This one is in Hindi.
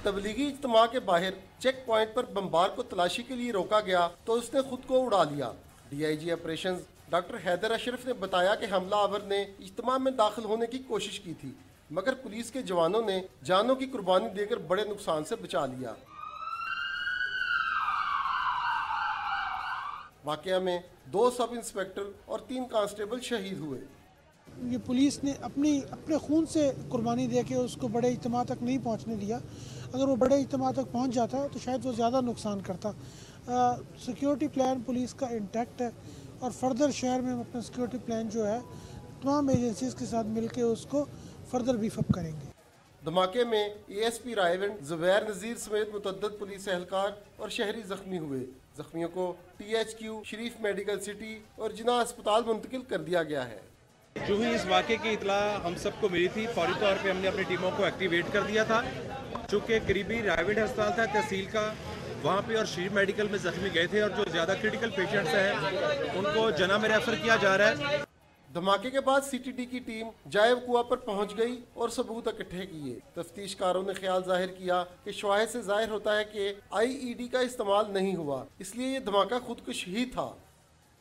तबलीगी इज्तिमा के बाहर चेक पॉइंट पर बमबार को तलाशी के लिए रोका गया तो उसने खुद को उड़ा लिया। DIG operations doctor Haider Ashraf ने बताया कि हमलावर ने इज्तिमा में दाखिल होने की कोशिश की थी, मगर पुलिस के जवानों ने जानों की कुर्बानी देकर बड़े नुकसान से बचा लिया। वाकया में 2 सब इंस्पेक्टर और 3 कांस्टेबल शहीद हुए। ये पुलिस ने अपने खून से कुर्बानी दे के उसको बड़े इज्तिमा तक नहीं पहुंचने दिया। अगर वो बड़े इज्तिमा तक पहुंच जाता तो शायद वो ज़्यादा नुकसान करता। सिक्योरिटी प्लान पुलिस का इंटैक्ट है और फर्दर शहर में हम अपना सिक्योरिटी प्लान जो है तमाम एजेंसीज के साथ मिलकर उसको फर्दर बीफअप करेंगे। धमाके में ASP रायगंज ज़ुबैर नज़ीर समेत मुतअद्दिद पुलिस एहलकार और शहरी जख्मी हुए। जख्मियों को THQ शरीफ मेडिकल सिटी और जिना अस्पताल मुंतकिल कर दिया गया है। जो ही इस वाक़े की इतला हम सबको मिली थी, फौरी तौर पे हमने अपनी टीमों को एक्टिवेट कर दिया था। चूँकि करीबी रायगंज अस्पताल था तहसील का, वहाँ पे और शरीफ मेडिकल में जख्मी गए थे और जो ज़्यादा क्रिटिकल पेशेंट्स हैं उनको जना में रेफर किया जा रहा है। धमाके के बाद CTD की टीम जायब कुआं पर पहुंच गई और सबूत इकट्ठे किए। तफ्तीशकारों ने ख्याल जाहिर किया कि शवाहिद से जाहिर होता है कि IED का इस्तेमाल नहीं हुआ, इसलिए ये धमाका खुदकुश ही था।